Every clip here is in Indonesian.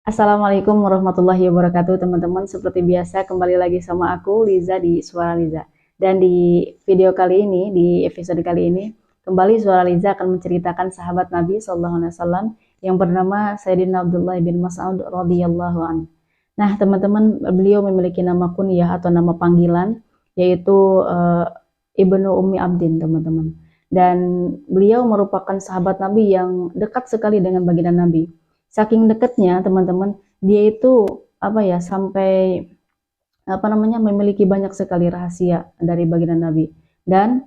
Assalamualaikum warahmatullahi wabarakatuh teman-teman. Seperti biasa kembali lagi sama aku Liza di Suara Liza. Dan di video kali ini, di episode kali ini, kembali Suara Liza akan menceritakan sahabat Nabi SAW yang bernama Sayyidina Abdullah bin Mas'ud radhiyallahu anhu. Nah teman-teman, beliau memiliki nama kunyah atau nama panggilan yaitu Ibnu Ummi Abdin teman-teman. Dan beliau merupakan sahabat Nabi yang dekat sekali dengan baginda Nabi. Saking dekatnya teman-teman, dia itu sampai memiliki banyak sekali rahasia dari baginda Nabi. Dan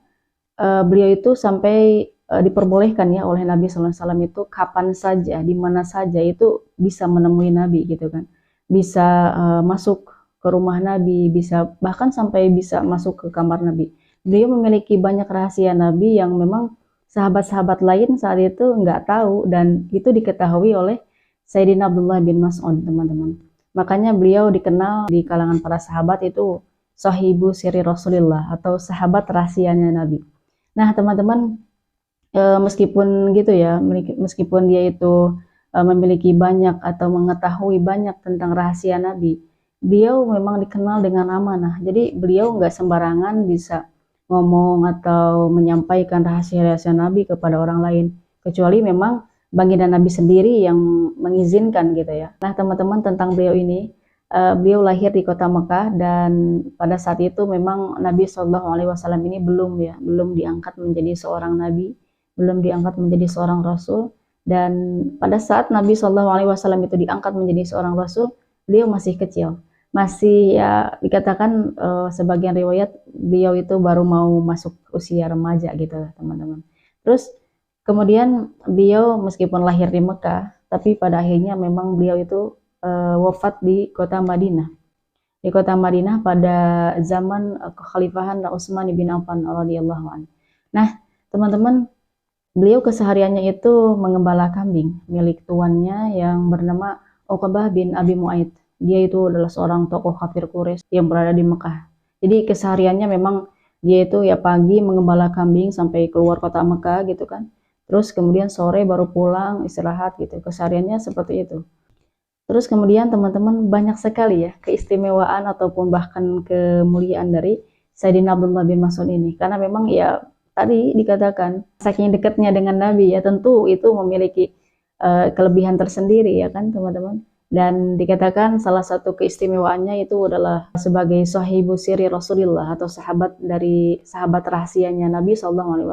beliau itu sampai diperbolehkan ya oleh Nabi SAW itu kapan saja, di mana saja itu bisa menemui Nabi gitu kan. Bisa masuk ke rumah Nabi, bisa bahkan sampai bisa masuk ke kamar Nabi. Beliau memiliki banyak rahasia Nabi yang memang sahabat-sahabat lain saat itu nggak tahu, dan itu diketahui oleh Sayyidina Abdullah bin Mas'ud teman-teman. Makanya beliau dikenal di kalangan para sahabat itu sahibu siri Rasulillah atau sahabat rahasianya Nabi. Nah teman-teman, meskipun gitu ya, meskipun dia itu memiliki banyak atau mengetahui banyak tentang rahasia Nabi, beliau memang dikenal dengan amanah. Jadi beliau nggak sembarangan bisa ngomong atau menyampaikan rahasia-rahasia Nabi kepada orang lain, kecuali memang baginda Nabi sendiri yang mengizinkan gitu ya. Nah teman-teman, tentang beliau ini, beliau lahir di kota Mekah, dan pada saat itu memang Nabi SAW ini belum diangkat menjadi seorang nabi, belum diangkat menjadi seorang rasul. Dan pada saat Nabi SAW itu diangkat menjadi seorang rasul, beliau masih kecil, masih ya dikatakan sebagian riwayat beliau itu baru mau masuk usia remaja gitu teman-teman. Terus kemudian beliau meskipun lahir di Mekah, tapi pada akhirnya memang beliau itu wafat di kota Madinah. Di kota Madinah pada zaman kekhalifahan Utsman bin Affan radhiyallahu anhu. Nah, teman-teman, beliau kesehariannya itu mengembala kambing milik tuannya yang bernama Uqbah bin Abi Mu'aid. Dia itu adalah seorang tokoh kafir Quraisy yang berada di Mekah. Jadi kesehariannya memang dia itu ya pagi mengembala kambing sampai keluar kota Mekah gitu kan. Terus kemudian sore baru pulang istirahat gitu. Kesehariannya seperti itu. Terus kemudian teman-teman, banyak sekali ya keistimewaan ataupun bahkan kemuliaan dari Sayyidina Abdullah bin Mas'ud ini. Karena memang ya tadi dikatakan saking dekatnya dengan Nabi ya, tentu itu memiliki kelebihan tersendiri ya kan teman-teman. Dan dikatakan salah satu keistimewaannya itu adalah sebagai sahibu siri Rasulullah atau sahabat dari sahabat rahasianya Nabi SAW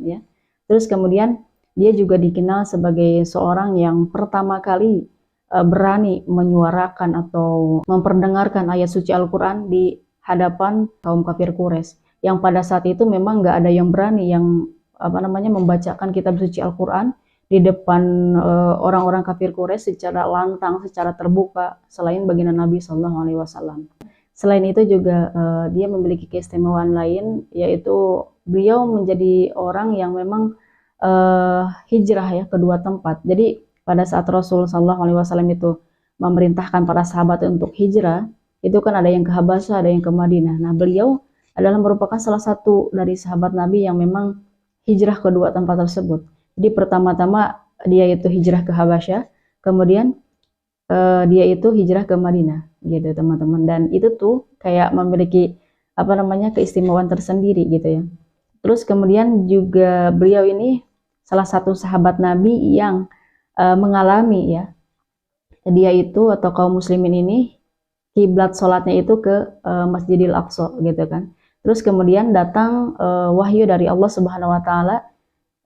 ya. Terus kemudian dia juga dikenal sebagai seorang yang pertama kali berani menyuarakan atau memperdengarkan ayat suci Al-Quran di hadapan kaum kafir Quraisy, yang pada saat itu memang nggak ada yang berani yang membacakan kitab suci Al-Quran di depan orang-orang kafir Quraisy secara lantang, secara terbuka selain baginda Nabi SAW. Selain itu juga dia memiliki keistimewaan lain, yaitu beliau menjadi orang yang memang hijrah ya ke dua tempat. Jadi pada saat Rasul SAW itu memerintahkan para sahabat untuk hijrah, itu kan ada yang ke Habasyah, ada yang ke Madinah. Nah beliau adalah merupakan salah satu dari sahabat Nabi yang memang hijrah ke dua tempat tersebut. Jadi pertama-tama dia itu hijrah ke Habasyah, kemudian dia itu hijrah ke Madinah gitu teman-teman. Dan itu tuh kayak memiliki keistimewaan tersendiri gitu ya. Terus kemudian juga beliau ini salah satu sahabat Nabi yang mengalami ya, dia itu atau kaum muslimin ini kiblat sholatnya itu ke Masjidil Aqsa gitu kan. Terus kemudian datang wahyu dari Allah Subhanahu Wa Taala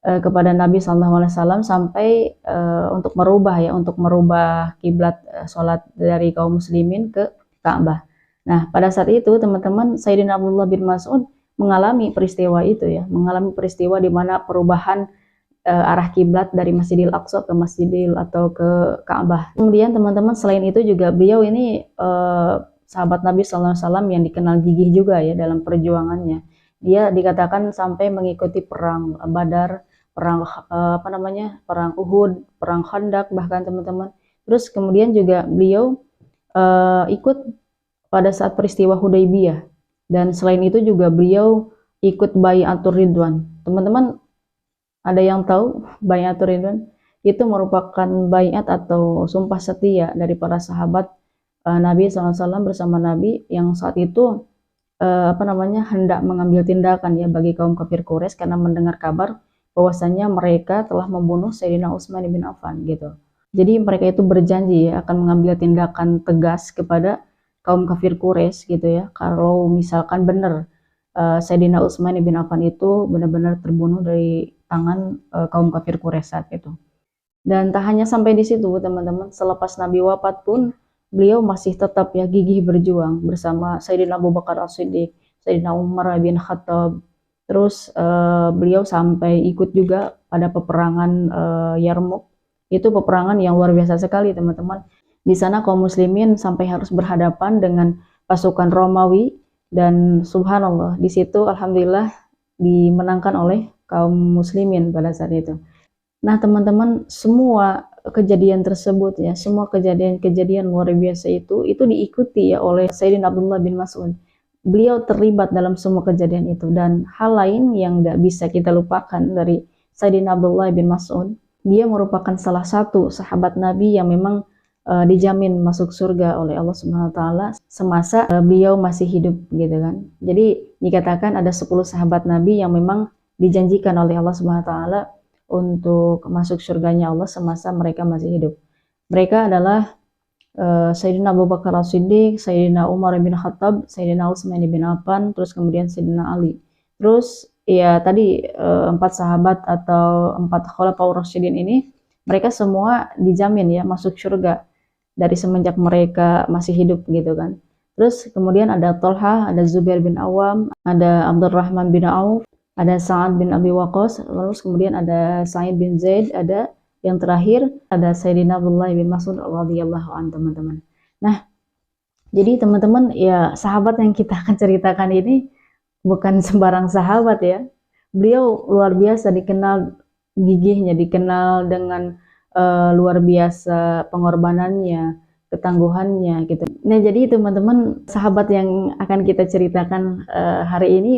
kepada Nabi SAW sampai untuk merubah kiblat sholat dari kaum muslimin ke Ka'bah. Nah pada saat itu teman-teman, Sayyidina Abdullah bin Mas'ud mengalami peristiwa itu ya, mengalami peristiwa di mana perubahan arah kiblat dari Masjidil Aqsa ke Masjidil atau ke Ka'bah. Kemudian teman-teman, selain itu juga beliau ini sahabat Nabi SAW yang dikenal gigih juga ya dalam perjuangannya. Dia dikatakan sampai mengikuti perang Badar, perang perang Uhud, perang Khandaq bahkan teman-teman. Terus kemudian juga beliau ikut pada saat peristiwa Hudaybiyah, dan selain itu juga beliau ikut Bai'atur Ridwan. Teman-teman, ada yang tahu Bai'atur Ridwan? itu merupakan baiat atau sumpah setia dari para sahabat Nabi SAW bersama Nabi yang saat itu hendak mengambil tindakan ya bagi kaum kafir Quraisy karena mendengar kabar bahwasanya mereka telah membunuh Sayyidina Utsman bin Affan gitu. Jadi mereka itu berjanji ya akan mengambil tindakan tegas kepada kaum kafir Quraisy gitu ya. Kalau misalkan benar Sayyidina Utsman bin Affan itu benar-benar terbunuh dari tangan kaum kafir Quraisy saat itu. Dan tak hanya sampai di situ teman-teman, selepas Nabi wafat pun beliau masih tetap ya gigih berjuang bersama Sayyidina Abu Bakar As-Siddiq, Sayyidina Umar bin Khattab. Terus beliau sampai ikut juga pada peperangan Yarmouk. Itu peperangan yang luar biasa sekali teman-teman. Di sana kaum muslimin sampai harus berhadapan dengan pasukan Romawi dan subhanallah di situ alhamdulillah dimenangkan oleh kaum muslimin pada saat itu. Nah, teman-teman, semua kejadian tersebut ya, semua kejadian-kejadian luar biasa itu diikuti ya oleh Sayyidina Abdullah bin Mas'ud. Beliau terlibat dalam semua kejadian itu dan hal lain yang nggak bisa kita lupakan dari Sayyidina Abdullah bin Mas'ud, dia merupakan salah satu sahabat Nabi yang memang dijamin masuk surga oleh Allah Subhanahu wa taala semasa beliau masih hidup gitu kan. Jadi dikatakan ada 10 sahabat Nabi yang memang dijanjikan oleh Allah Subhanahu wa taala untuk masuk surganya Allah semasa mereka masih hidup. Mereka adalah Sayyidina Abu Bakar As-Siddiq, Sayyidina Umar bin Khattab, Sayyidina Utsman bin Affan, terus kemudian Sayyidina Ali. Terus ya tadi 4 sahabat atau 4 khulafaur rasyidin ini mereka semua dijamin ya masuk surga dari semenjak mereka masih hidup gitu kan. Terus kemudian ada Tolha, ada Zubair bin Awam, ada Abdurrahman bin Auf, ada Sa'ad bin Abi Waqqas, lalu kemudian ada Sa'id bin Zaid, ada yang terakhir ada Sayyidina Abdullah bin Mas'ud radhiyallahu anhu teman-teman. Nah, jadi teman-teman ya sahabat yang kita akan ceritakan ini bukan sembarang sahabat ya. Beliau luar biasa, dikenal gigihnya, dikenal dengan luar biasa pengorbanannya, ketangguhannya gitu. Nah, jadi teman-teman sahabat yang akan kita ceritakan hari ini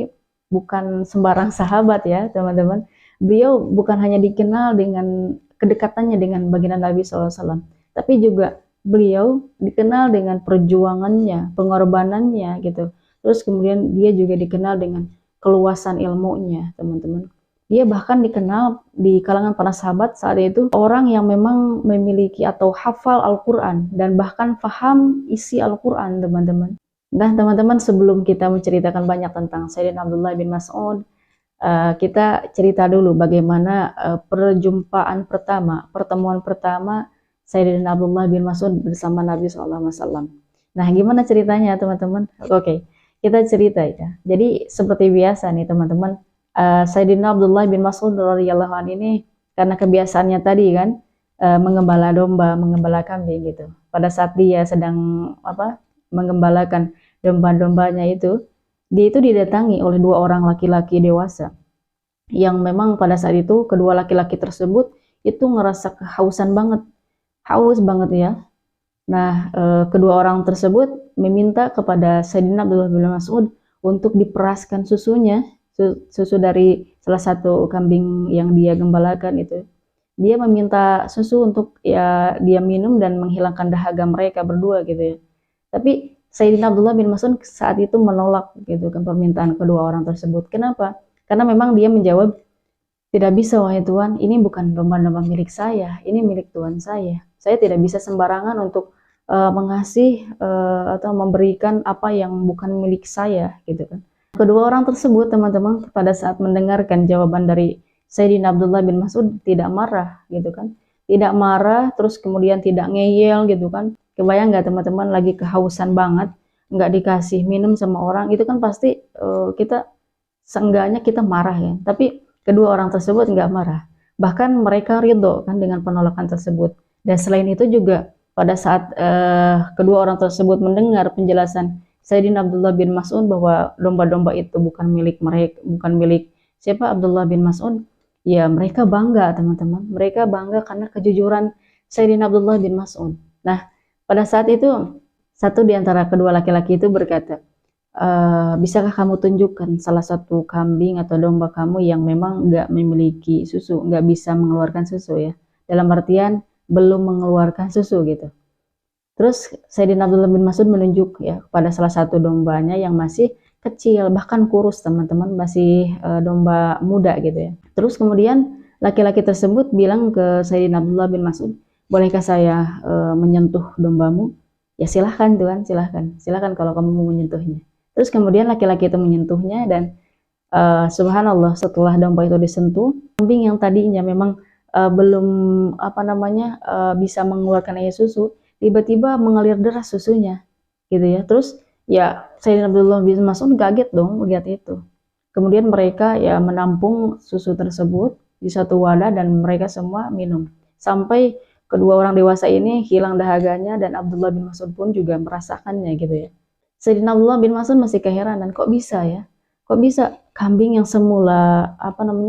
bukan sembarang sahabat ya teman-teman. Beliau bukan hanya dikenal dengan kedekatannya dengan baginda Nabi SAW, tapi juga beliau dikenal dengan perjuangannya, pengorbanannya gitu. Terus kemudian dia juga dikenal dengan keluasan ilmunya teman-teman. Dia bahkan dikenal di kalangan para sahabat saat itu orang yang memang memiliki atau hafal Al-Quran dan bahkan paham isi Al-Quran teman-teman. Nah teman-teman, sebelum kita menceritakan banyak tentang Sayyidina Abdullah bin Mas'ud, kita cerita dulu bagaimana pertemuan pertama Sayyidina Abdullah bin Mas'ud bersama Nabi SAW. Nah gimana ceritanya teman-teman? Oke, kita cerita ya. Jadi seperti biasa nih teman-teman, Sayyidina Abdullah bin Mas'ud radhiyallahu anhu ini karena kebiasaannya tadi kan mengembala domba, mengembala kambing gitu. Pada saat dia sedang mengembalakan domba-dombanya itu, dia itu didatangi oleh 2 orang laki-laki dewasa yang memang pada saat itu kedua laki-laki tersebut itu ngerasa kehausan banget, haus banget ya. Nah, kedua orang tersebut meminta kepada Sayyidina Abdullah bin Mas'ud untuk diperaskan susunya, susu dari salah satu kambing yang dia gembalakan itu. Dia meminta susu untuk ya dia minum dan menghilangkan dahaga mereka berdua gitu ya. Tapi Sayyidina Abdullah bin Mas'ud saat itu menolak gitu kan permintaan kedua orang tersebut. Kenapa? Karena memang dia menjawab, tidak bisa wahai Tuhan, ini bukan domba-domba milik saya, ini milik Tuhan saya. Saya tidak bisa sembarangan untuk mengasih atau memberikan apa yang bukan milik saya gitu kan. Kedua orang tersebut teman-teman pada saat mendengarkan jawaban dari Sayyidina Abdullah bin Mas'ud tidak marah gitu kan. Tidak marah, terus kemudian tidak ngeyel gitu kan. Kebayang nggak teman-teman lagi kehausan banget, nggak dikasih minum sama orang, itu kan pasti kita seenggaknya kita marah ya. Tapi kedua orang tersebut nggak marah. Bahkan mereka ridho kan dengan penolakan tersebut. Dan selain itu juga pada saat kedua orang tersebut mendengar penjelasan Sayyidina Abdullah bin Mas'ud bahwa domba-domba itu bukan milik mereka, bukan milik siapa Abdullah bin Mas'ud, ya mereka bangga teman-teman. Mereka bangga karena kejujuran Sayyidina Abdullah bin Mas'ud. Nah, pada saat itu satu di antara kedua laki-laki itu berkata, bisakah kamu tunjukkan salah satu kambing atau domba kamu yang memang nggak memiliki susu, nggak bisa mengeluarkan susu ya? dalam artian belum mengeluarkan susu gitu. Terus Sayyidina Abdullah bin Mas'ud menunjuk ya kepada salah satu dombanya yang masih kecil, bahkan kurus teman-teman, masih domba muda gitu ya. Terus kemudian laki-laki tersebut bilang ke Sayyidina Abdullah bin Mas'ud, bolehkah saya menyentuh dombamu? Ya silahkan Tuhan, silahkan kalau kamu mau menyentuhnya. Terus kemudian laki-laki itu menyentuhnya dan subhanallah setelah domba itu disentuh, kambing yang tadinya memang belum bisa mengeluarkan air susu, tiba-tiba mengalir deras susunya gitu ya. Terus ya Sayyidina Abdullah bin Mas'ud kaget dong melihat itu. Kemudian mereka ya menampung susu tersebut di satu wadah dan mereka semua minum. Sampai kedua orang dewasa ini hilang dahaganya dan Abdullah bin Mas'ud pun juga merasakannya gitu ya. Sayyidina Abdullah bin Mas'ud masih keheranan, kok bisa ya? Kok bisa kambing yang semula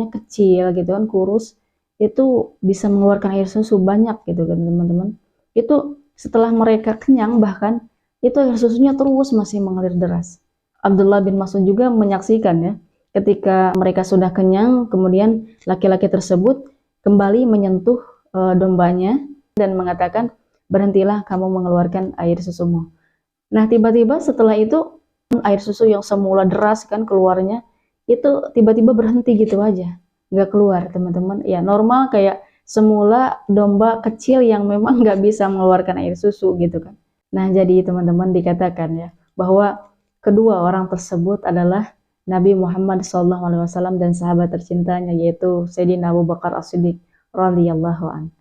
kecil gitu kan, kurus, itu bisa mengeluarkan air susu banyak gitu kan teman-teman. Itu setelah mereka kenyang bahkan itu air susunya terus masih mengalir deras. Abdullah bin Mas'ud juga menyaksikan ya, ketika mereka sudah kenyang, kemudian laki-laki tersebut kembali menyentuh dombanya dan mengatakan, berhentilah kamu mengeluarkan air susumu. Nah tiba-tiba setelah itu air susu yang semula deras kan keluarnya, itu tiba-tiba berhenti gitu aja, nggak keluar teman-teman. Ya normal kayak semula domba kecil yang memang nggak bisa mengeluarkan air susu gitu kan. Nah jadi teman-teman dikatakan ya bahwa kedua orang tersebut adalah Nabi Muhammad SAW dan sahabat tercintanya yaitu Sayyidina Abu Bakar As-Siddiq radhiyallahu an.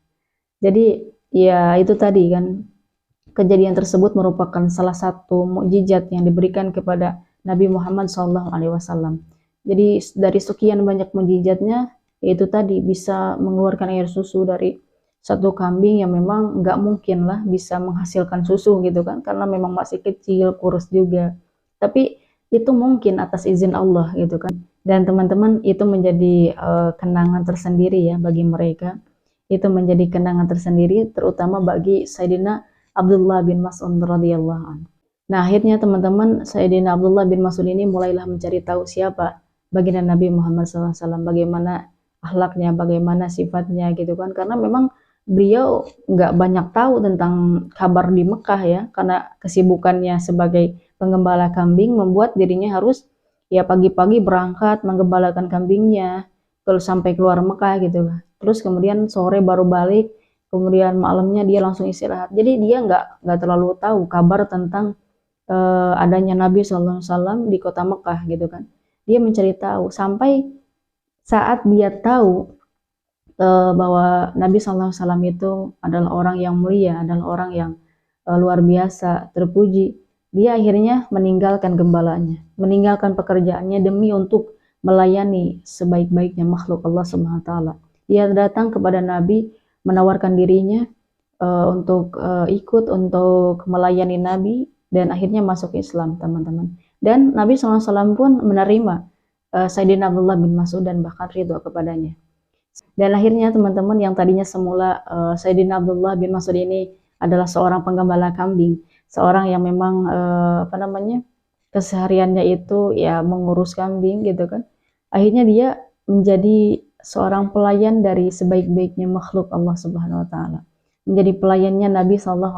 Jadi ya itu tadi kan, kejadian tersebut merupakan salah satu mukjizat yang diberikan kepada Nabi Muhammad SAW. Jadi dari sekian banyak mukjizatnya, yaitu tadi bisa mengeluarkan air susu dari satu kambing yang memang nggak mungkin lah bisa menghasilkan susu gitu kan, karena memang masih kecil, kurus juga. Tapi itu mungkin atas izin Allah gitu kan. Dan teman-teman itu menjadi kenangan tersendiri ya bagi mereka. Itu menjadi kenangan tersendiri terutama bagi Sayyidina Abdullah bin Mas'ud radhiyallahu anhu. Nah, akhirnya teman-teman Sayyidina Abdullah bin Mas'ud ini mulailah mencari tahu siapa baginda Nabi Muhammad SAW, bagaimana akhlaknya, bagaimana sifatnya gitu kan. Karena memang beliau nggak banyak tahu tentang kabar di Mekah ya, karena kesibukannya sebagai penggembala kambing membuat dirinya harus ya pagi-pagi berangkat menggembalakan kambingnya kalau sampai keluar Mekah gitu. Terus kemudian sore baru balik, kemudian malamnya dia langsung istirahat. Jadi dia nggak terlalu tahu kabar tentang adanya Nabi SAW di kota Mekah gitu kan. Dia mencari tahu sampai saat dia tahu bahwa Nabi SAW itu adalah orang yang mulia, adalah orang yang luar biasa, terpuji. Dia akhirnya meninggalkan gembalanya, meninggalkan pekerjaannya demi untuk melayani sebaik-baiknya makhluk Allah Subhanahu wa taala. Dia datang kepada Nabi menawarkan dirinya untuk ikut untuk melayani Nabi dan akhirnya masuk Islam teman-teman. Dan Nabi SAW pun menerima Sayyidina Abdullah bin Mas'ud dan bahkan ridho kepadanya. Dan akhirnya teman-teman yang tadinya semula Sayyidina Abdullah bin Mas'ud ini adalah seorang penggembala kambing, seorang yang memang kesehariannya itu ya mengurus kambing gitu kan. Akhirnya dia menjadi seorang pelayan dari sebaik-baiknya makhluk Allah Subhanahu wa taala. Menjadi pelayannya Nabi SAW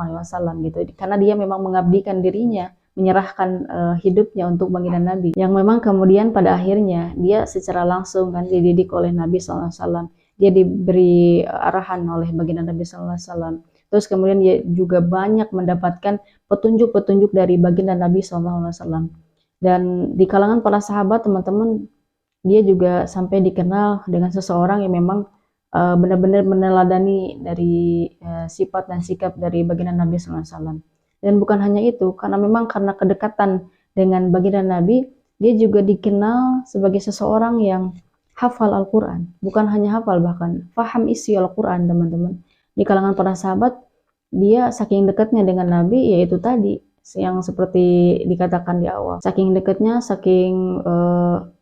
gitu. Karena dia memang mengabdikan dirinya, menyerahkan hidupnya untuk baginda Nabi. Yang memang kemudian pada akhirnya dia secara langsung kan dididik oleh Nabi SAW. Dia diberi arahan oleh baginda Nabi SAW. Terus kemudian dia juga banyak mendapatkan petunjuk-petunjuk dari baginda Nabi SAW. Dan di kalangan para sahabat teman-teman, dia juga sampai dikenal dengan seseorang yang memang benar-benar meneladani dari sifat dan sikap dari baginda Nabi SAW. Dan bukan hanya itu, karena memang karena kedekatan dengan baginda Nabi, dia juga dikenal sebagai seseorang yang hafal Al-Quran. Bukan hanya hafal, bahkan paham isi Al-Quran teman-teman. Di kalangan para sahabat, dia saking dekatnya dengan Nabi, yaitu tadi yang seperti dikatakan di awal. Saking dekatnya, saking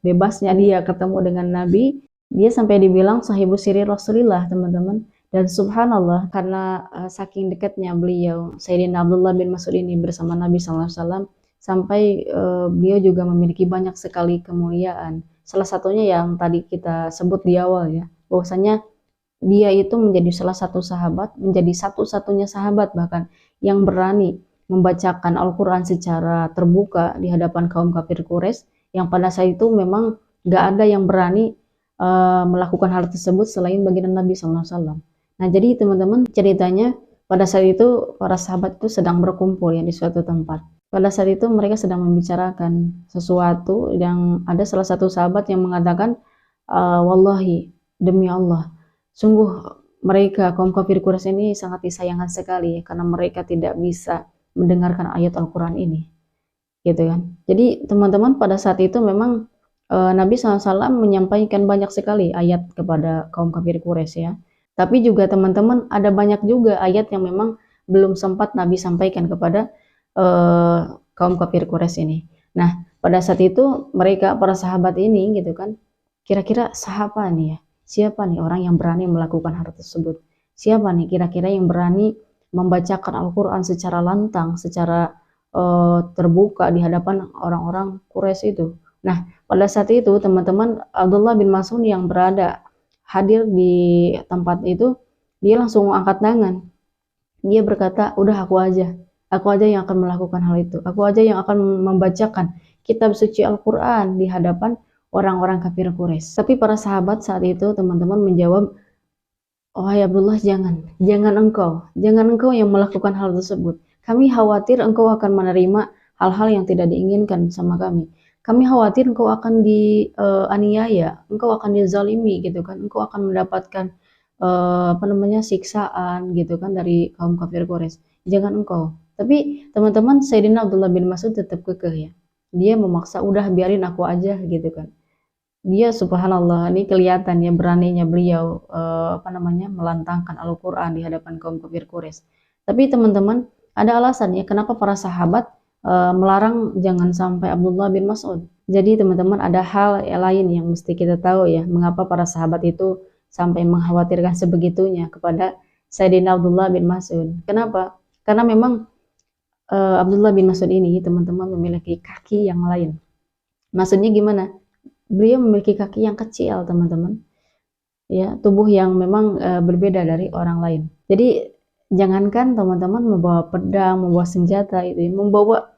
bebasnya dia ketemu dengan Nabi, dia sampai dibilang sahibu siri Rasulillah teman-teman. Dan subhanallah, karena saking dekatnya beliau Sayyidina Abdullah bin Mas'ud ini bersama Nabi SAW, sampai beliau juga memiliki banyak sekali kemuliaan. Salah satunya yang tadi kita sebut di awal ya, bahwasanya dia itu menjadi salah satu sahabat, menjadi satu-satunya sahabat bahkan yang berani membacakan Al-Quran secara terbuka di hadapan kaum kafir Quraisy, yang pada saat itu memang gak ada yang berani melakukan hal tersebut selain baginda Nabi SAW. Nah, jadi teman-teman, ceritanya pada saat itu para sahabat itu sedang berkumpul ya di suatu tempat. Pada saat itu mereka sedang membicarakan sesuatu, yang ada salah satu sahabat yang mengatakan, wallahi, demi Allah, sungguh mereka kaum kafir Quraisy ini sangat disayangkan sekali karena mereka tidak bisa mendengarkan ayat Al-Quran ini, gitu kan. Jadi teman-teman, pada saat itu memang Nabi SAW menyampaikan banyak sekali ayat kepada kaum kafir Quraisy ya. Tapi juga teman-teman, ada banyak juga ayat yang memang belum sempat Nabi sampaikan kepada kaum kafir Quraisy ini. Nah, pada saat itu mereka, para sahabat ini gitu kan, kira-kira siapa nih ya? Siapa nih orang yang berani melakukan hal tersebut? Siapa nih kira-kira yang berani membacakan Al-Quran secara lantang, secara terbuka di hadapan orang-orang Quraisy itu? Nah, pada saat itu teman-teman, Abdullah bin Mas'ud yang berada hadir di tempat itu, dia langsung angkat tangan. Dia berkata, udah aku aja yang akan melakukan hal itu. Aku aja yang akan membacakan kitab suci Al-Quran di hadapan orang-orang kafir Quraisy. Tapi para sahabat saat itu teman-teman menjawab, oh ya Abdullah, jangan engkau yang melakukan hal tersebut. Kami khawatir engkau akan menerima hal-hal yang tidak diinginkan sama kami. Kami khawatir engkau akan dianiaya, engkau akan dizalimi gitu kan, engkau akan mendapatkan siksaan gitu kan dari kaum kafir Quraisy. Jangan engkau. Tapi teman-teman, Sayyidina Abdullah bin Mas'ud tetap kekeh ya. Dia memaksa, udah biarin aku aja gitu kan. Dia subhanallah, ini kelihatan ya beraninya beliau melantangkan Al-Quran di hadapan kaum kafir Quraisy. Tapi teman-teman, ada alasan ya kenapa para sahabat melarang jangan sampai Abdullah bin Mas'ud. Jadi teman-teman, ada hal lain yang mesti kita tahu ya, mengapa para sahabat itu sampai mengkhawatirkan sebegitunya kepada Sayyidina Abdullah bin Mas'ud. Kenapa? Karena memang Abdullah bin Mas'ud ini teman-teman memiliki kaki yang lain. Maksudnya gimana? Beliau memiliki kaki yang kecil teman-teman, ya, tubuh yang memang berbeda dari orang lain. Jadi jangankan teman-teman membawa pedang, membawa senjata, itu membawa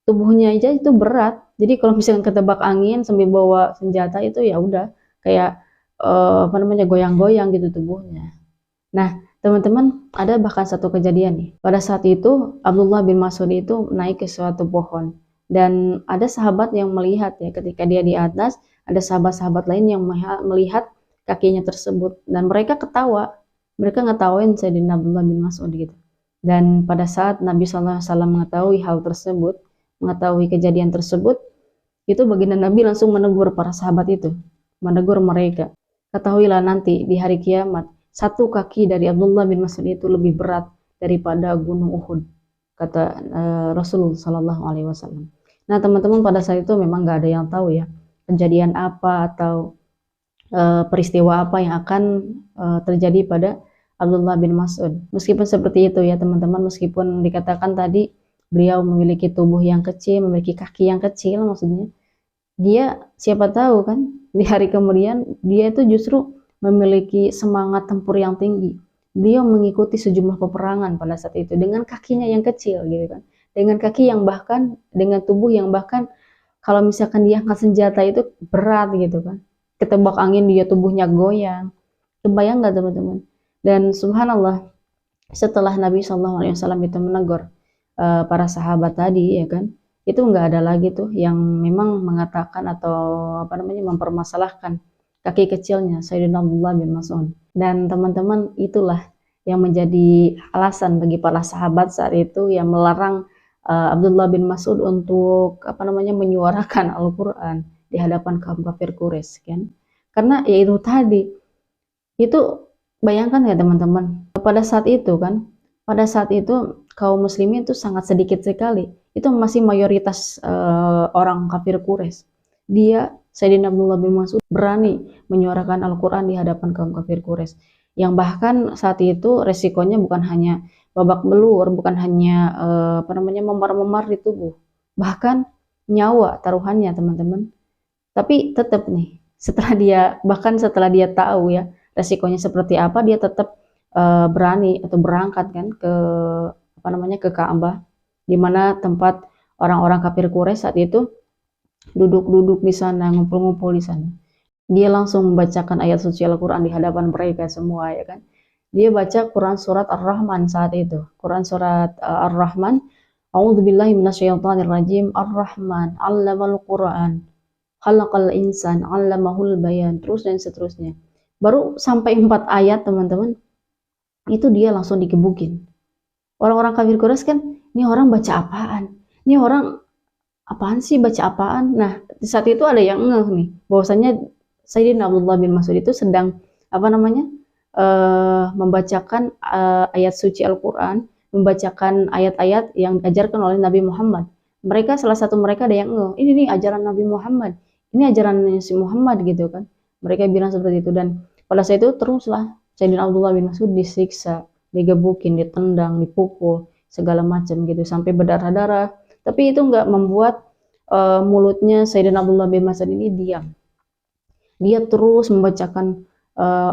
tubuhnya aja itu berat. Jadi kalau misalkan ketebak angin sambil bawa senjata itu ya udah kayak goyang-goyang gitu tubuhnya. Nah teman-teman, ada bahkan satu kejadian nih. Pada saat itu Abdullah bin Mas'ud itu naik ke suatu pohon, dan ada sahabat yang melihat ya, ketika dia di atas, ada sahabat-sahabat lain yang melihat kakinya tersebut, dan mereka ketawa, mereka ngetawain Sayyidina Abdullah bin Mas'ud gitu. Dan pada saat Nabi SAW mengetahui hal tersebut, mengetahui kejadian tersebut, itu baginda Nabi langsung menegur para sahabat itu, menegur mereka. Ketahuilah nanti di hari kiamat, satu kaki dari Abdullah bin Mas'ud itu lebih berat daripada gunung Uhud, kata Rasulullah SAW. Nah teman-teman, pada saat itu memang gak ada yang tahu ya kejadian apa atau peristiwa apa yang akan terjadi pada Abdullah bin Mas'ud. Meskipun seperti itu ya teman-teman, meskipun dikatakan tadi beliau memiliki tubuh yang kecil, memiliki kaki yang kecil, maksudnya dia siapa tahu kan di hari kemudian dia itu justru memiliki semangat tempur yang tinggi. Beliau mengikuti sejumlah peperangan pada saat itu dengan kakinya yang kecil gitu kan, dengan kaki yang bahkan, dengan tubuh yang bahkan kalau misalkan dia angkat senjata itu berat gitu kan, ketebak angin dia tubuhnya goyang. Kebayang nggak teman-teman? Dan subhanallah, setelah Nabi SAW itu menegur para sahabat tadi ya kan, itu nggak ada lagi tuh yang memang mengatakan atau mempermasalahkan kaki kecilnya Sayyidina Abdullah bin Mas'ud. Dan teman-teman, itulah yang menjadi alasan bagi para sahabat saat itu yang melarang Abdullah bin Mas'ud untuk menyuarakan Al-Quran di hadapan kaum kafir Quraisy kan. Karena ya itu tadi, itu bayangkan ya teman-teman, pada saat itu kan, pada saat itu kaum muslimin itu sangat sedikit sekali, itu masih mayoritas orang kafir Quraisy. Dia Sayyidina Abdullah bin Mas'ud berani menyuarakan Al-Quran di hadapan kaum kafir Quraisy, yang bahkan saat itu resikonya bukan hanya babak belur, bukan hanya memar-memar di tubuh, bahkan nyawa taruhannya teman-teman. Tapi tetap nih, setelah dia tahu ya resikonya seperti apa, dia tetap berani atau berangkat kan ke ke Ka'bah, di mana tempat orang-orang kafir Quraisy saat itu duduk-duduk di sana, ngumpul-ngumpul di sana. Dia langsung membacakan ayat suci Al-Quran di hadapan mereka semua, ya kan. Dia baca Quran surat Ar-Rahman saat itu. Quran surat Ar-Rahman. A'udzubillahi minasyaitonirrajim. Ar-Rahman 'allamal Qur'an. Khalaqal insan 'allamahul bayan. Terus dan seterusnya. Baru sampai 4 ayat, teman-teman. Itu dia langsung digebukin. Orang-orang kafir Quraisy kan, ini orang baca apaan? Ini orang apaan sih, baca apaan? Nah, di saat itu ada yang ngeh nih, bahwasanya Sayyidina Abdullah bin Mas'ud itu sedang membacakan ayat suci Al-Quran, membacakan ayat-ayat yang diajarkan oleh Nabi Muhammad. Mereka, salah satu mereka ada yang ngeh, ini nih ajaran Nabi Muhammad, ini ajaran si Muhammad gitu kan. Mereka bilang seperti itu, dan pada saat itu teruslah Sayyidina Abdullah bin Mas'ud disiksa, digebukin, ditendang, dipukul, segala macam gitu, sampai berdarah-darah. Tapi itu nggak membuat mulutnya Sayyidina Abdullah bin Mas'ud ini diam. Dia terus membacakan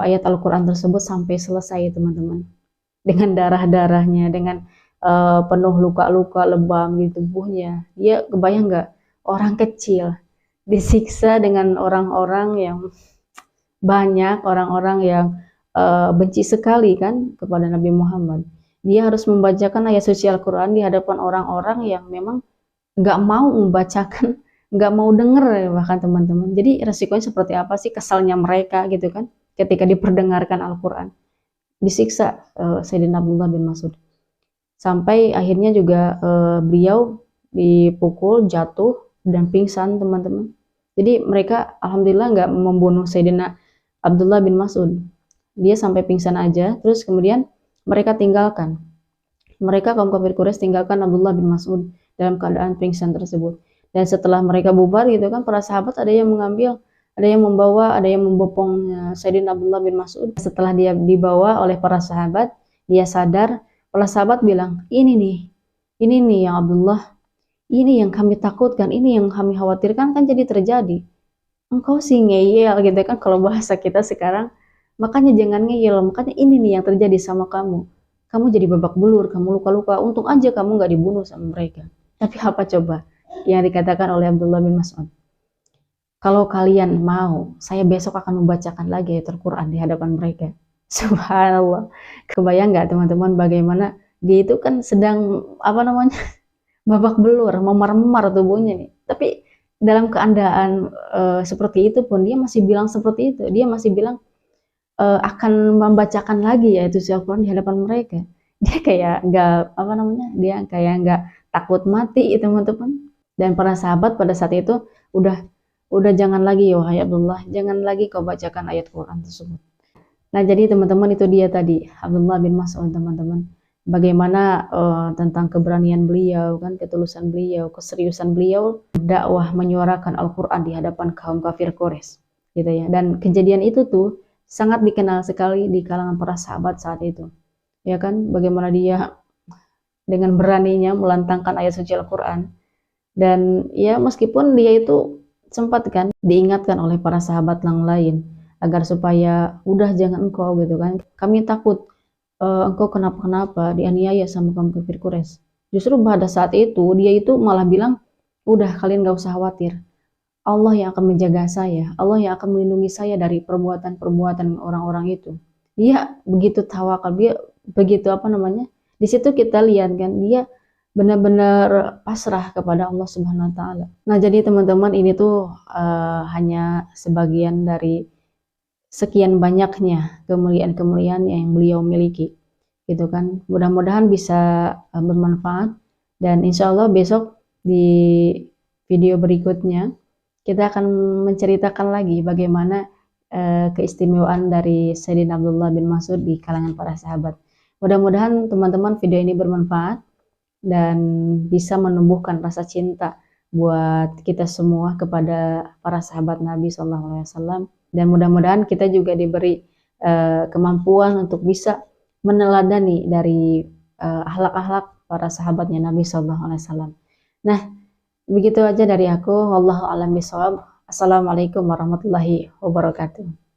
ayat Al-Quran tersebut sampai selesai, teman-teman. Dengan darah-darahnya, dengan penuh luka-luka lebam di tubuhnya. Dia kebayang nggak? Orang kecil disiksa dengan orang-orang yang banyak, orang-orang yang benci sekali kan kepada Nabi Muhammad. Dia harus membacakan ayat suci Al-Quran di hadapan orang-orang yang memang nggak mau membacakan, nggak mau denger bahkan, teman-teman. Jadi resikonya seperti apa sih, kesalnya mereka gitu kan ketika diperdengarkan Al-Quran. Disiksa Sayyidina Abdullah bin Mas'ud. Sampai akhirnya juga beliau dipukul, jatuh, dan pingsan, teman-teman. Jadi mereka alhamdulillah nggak membunuh Sayyidina Abdullah bin Mas'ud. Dia sampai pingsan aja, terus kemudian mereka tinggalkan. Mereka kaum kafir Quraisy tinggalkan Abdullah bin Mas'ud dalam keadaan pingsan tersebut. Dan setelah mereka bubar gitu kan, para sahabat ada yang mengambil, ada yang membawa, ada yang membopong Sayyidina Abdullah bin Mas'ud. Setelah dia dibawa oleh para sahabat, dia sadar. Para sahabat bilang, ini nih yang Abdullah, ini yang kami takutkan, ini yang kami khawatirkan kan jadi terjadi. Engkau sih ngeyel gitu kan kalau bahasa kita sekarang. Makanya jangan ngeyel, makanya ini nih yang terjadi sama kamu. Kamu jadi babak belur, kamu luka-luka. Untung aja kamu nggak dibunuh sama mereka. Tapi apa coba yang dikatakan oleh Abdullah bin Mas'ud? Kalau kalian mau, saya besok akan membacakan lagi ayat Al-Quran di hadapan mereka. Subhanallah. Kebayang nggak, teman-teman, bagaimana dia itu kan sedang babak belur, memar-memar tubuhnya nih. Tapi dalam keadaan seperti itu pun dia masih bilang seperti itu. Dia masih bilang akan membacakan lagi yaitu Al-Quran di hadapan mereka. Dia kayak dia kayak nggak takut mati, teman-teman. Dan para sahabat pada saat itu udah jangan lagi, wahai Abdullah, jangan lagi kau bacakan ayat Quran tersebut. Nah, jadi teman-teman, itu dia tadi Abdullah bin Mas'ud, teman-teman. Bagaimana tentang keberanian beliau kan, ketulusan beliau, keseriusan beliau dakwah menyuarakan Al-Quran di hadapan kaum kafir Quraisy gitu ya. Dan kejadian itu tuh sangat dikenal sekali di kalangan para sahabat saat itu. Ya kan, bagaimana dia dengan beraninya melantangkan ayat suci Al-Quran. Dan ya meskipun dia itu sempat kan diingatkan oleh para sahabat yang lain agar supaya udah jangan engkau gitu kan. Kami takut engkau kenapa-kenapa, dianiaya sama kaum kafir Quraisy. Justru pada saat itu dia itu malah bilang, udah kalian gak usah khawatir. Allah yang akan menjaga saya, Allah yang akan melindungi saya dari perbuatan-perbuatan orang-orang itu. Dia begitu tawakal, dia begitu di situ kita lihat kan, dia benar-benar pasrah kepada Allah Subhanahu wa taala. Nah, jadi teman-teman, ini tuh hanya sebagian dari sekian banyaknya kemuliaan-kemuliaan yang beliau miliki. Gitu kan. Mudah-mudahan bisa bermanfaat, dan insya Allah besok di video berikutnya kita akan menceritakan lagi bagaimana keistimewaan dari Sayyidina Abdullah bin Mas'ud di kalangan para sahabat. Mudah-mudahan teman-teman video ini bermanfaat dan bisa menumbuhkan rasa cinta buat kita semua kepada para sahabat Nabi SAW. Dan mudah-mudahan kita juga diberi kemampuan untuk bisa meneladani dari akhlak-akhlak para sahabatnya Nabi SAW. Nah, begitu aja dari aku. Wallahu a'lam bishawab. Assalamualaikum warahmatullahi wabarakatuh.